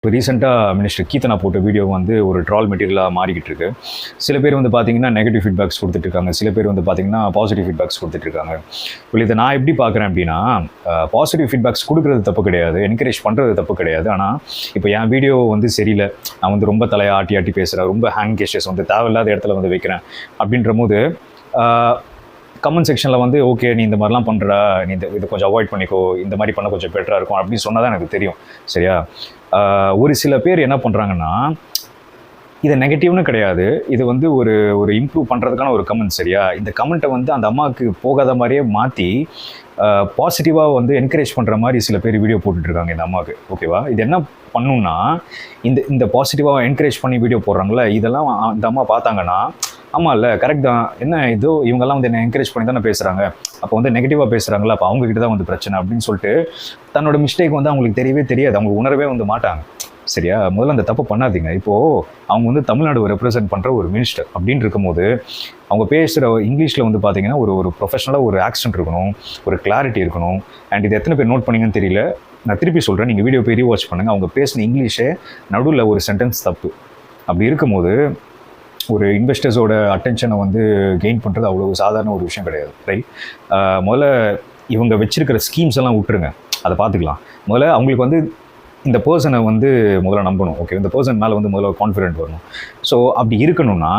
இப்போ ரீசெண்டாக மினிஸ்டர் கீர்த்தனா போட்ட வீடியோ வந்து ஒரு ட்ரால் மெட்டீரியலாக மாறிக்கிட்டு இருக்கு. சில பேர் வந்து பார்த்தீங்கன்னா நெகட்டிவ் ஃபீட்பேக்ஸ் கொடுத்துட்ருக்காங்க, சில பேர் வந்து பார்த்தீங்கன்னா பாசிட்டிவ் ஃபீட்பேக்ஸ் கொடுத்துட்ருக்காங்க. இப்போ இதை நான் எப்படி பார்க்குறேன் அப்படின்னா, பாசிட்டிவ் ஃபீட்பேக்ஸ் கொடுக்குறது தப்பு கிடையாது, என்கரேஜ் பண்ணுறது தப்பு கிடையாது. ஆனால் இப்போ என் வீடியோ வந்து சரியில்லை, நான் வந்து ரொம்ப தலையை ஆட்டி ஆட்டி பேசுகிறேன், ரொம்ப ஹேங் கேஷஸ் வந்து தேவையில்லாத இடத்துல வந்து வைக்கிறேன் அப்படின்ற போது கமெண்ட் செக்ஷனில் வந்து ஓகே நீ இந்த மாதிரிலாம் பண்ணுறா, நீ இதை கொஞ்சம் அவாய்ட் பண்ணிக்கோ, இந்த மாதிரி பண்ண கொஞ்சம் பெட்டராக இருக்கும் அப்படின்னு சொன்னால் தான் எனக்கு தெரியும். சரியா? ஒரு சில பேர் என்ன பண்ணுறாங்கன்னா, இது நெகட்டிவ்னு கிடையாது, இது வந்து ஒரு ஒரு இம்ப்ரூவ் பண்ணுறதுக்கான ஒரு கமெண்ட். சரியா? இந்த கமெண்ட்டை வந்து அந்த அம்மாவுக்கு போகாத மாதிரியே மாற்றி பாசிட்டிவாக வந்து என்கரேஜ் பண்ணுற மாதிரி சில பேர் வீடியோ போட்டுட்ருக்காங்க இந்த அம்மாவுக்கு. ஓகேவா? இது என்ன பண்ணணும்னா, இந்த பாசிட்டிவாக என்கரேஜ் பண்ணி வீடியோ போடுறாங்களே, இதெல்லாம் இந்த அம்மா பார்த்தாங்கன்னா, ஆமாம் இல்லை கரெக்ட் தான், என்ன இதோ இவங்கெல்லாம் வந்து என்ன என்கரேஜ் பண்ணி தானே பேசுகிறாங்க, அப்போ வந்து நெகட்டிவாக பேசுகிறாங்களா, அப்போ அவங்ககிட்ட தான் வந்து பிரச்சனை அப்படின்னு சொல்லிட்டு தன்னோட மிஸ்டேக் வந்து அவங்களுக்கு தெரியவே தெரியாது, அவங்க உணரவே வந்து மாட்டாங்க. சரியா? முதல்ல அந்த தப்பு பண்ணாதீங்க. இப்போது அவங்க வந்து தமிழ்நாடு ரெப்ரசென்ட் பண்ணுற ஒரு மினிஸ்டர் அப்படின்னு இருக்கும்போது அவங்க பேசுகிற இங்கிலீஷில் வந்து பார்த்தீங்கன்னா ஒரு ப்ரொஃபஷனலாக ஒரு ஆக்சென்ட் இருக்கணும், ஒரு கிளாரிட்டி இருக்கணும். அண்ட் இது எத்தனை பேர் நோட் பண்ணிங்கன்னு தெரியல, நான் திருப்பி சொல்கிறேன், நீங்கள் வீடியோ போய் ரீவாட்ச் பண்ணுங்கள். அவங்க பேசின இங்கிலீஷே நடுவில் ஒரு சென்டென்ஸ் தப்பு. அப்படி இருக்கும்போது ஒரு இன்வெஸ்டர்ஸோட அட்டென்ஷனை வந்து கெயின் பண்ணுறது அவ்வளோ சாதாரண ஒரு விஷயம் கிடையாது. ரைட்? முதல்ல இவங்க வச்சிருக்கிற ஸ்கீம்ஸ் எல்லாம் விட்டுருங்க, அதை பார்த்துக்கலாம். முதல்ல அவங்களுக்கு வந்து இந்த பர்சனை வந்து முதல்ல நம்பணும். ஓகே, இந்த பர்சன் மேலே வந்து முதல்ல கான்ஃபிடென்ட் வரணும். ஸோ அப்படி இருக்கணும்னா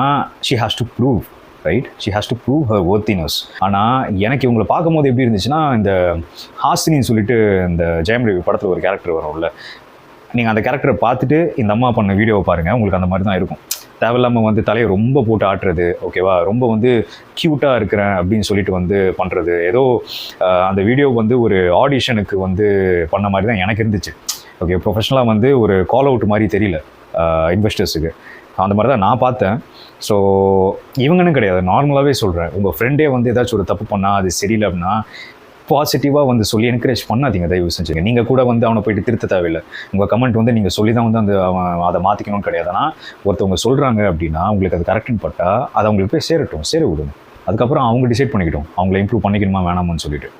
she has to prove, right? She has to prove her worthiness. ஆனால் எனக்கு இவங்களை பார்க்கும்போது எப்படி இருந்துச்சுன்னா, இந்த ஹாசினின்னு சொல்லிட்டு இந்த ஜெயம் ரவி படத்தில் ஒரு கேரக்டர் வரும்ல, நீங்கள் அந்த கேரக்டரை பார்த்துட்டு இந்த அம்மா பண்ண வீடியோவை பாருங்கள், உங்களுக்கு அந்த மாதிரி தான் இருக்கும். தேவையில்லாமல் வந்து தலையை ரொம்ப போட்டு ஆட்டுறது, ஓகேவா, ரொம்ப வந்து க்யூட்டாக இருக்கிறேன் அப்படின்னு சொல்லிட்டு வந்து பண்ணுறது, ஏதோ அந்த வீடியோ வந்து ஒரு ஆடிஷனுக்கு வந்து பண்ண மாதிரி தான் எனக்கு இருந்துச்சு. ஓகே, ப்ரொஃபஷனலாக வந்து ஒரு கால் அவுட் மாதிரி தெரியல இன்வெஸ்டர்ஸுக்கு, அந்த மாதிரி தான் நான் பார்த்தேன். ஸோ இவங்கன்னு கிடையாது, நார்மலாகவே சொல்கிறேன், உங்கள் ஃப்ரெண்டே வந்து ஏதாச்சும் ஒரு தப்பு பண்ணால் அது சரியில்லை அப்படின்னா பாசிட்டிவாக வந்து சொல்லி என்கரேஜ் பண்ணாதீங்க, தயவு செஞ்சுங்க. நீங்கள் கூட வந்து அவனை போயிட்டு திருத்த தேவையில்லை, உங்கள் கமெண்ட் வந்து நீங்கள் சொல்லி தான் வந்து அவன் அதை மாற்றிக்கணும்னு கிடையாது. ஆனால் ஒருத்தவங்க சொல்கிறாங்க அப்படின்னா உங்களுக்கு அது கரெக்டுன்னு பட்டால் அதை அவங்களுக்கு போய் சேர விடுங்க. அதுக்கப்புறம் அவங்க டிசைட் பண்ணிக்கிட்டோம் அவங்கள இம்ப்ரூவ் பண்ணிக்கணுமா வேணாமான்னு சொல்லிட்டு.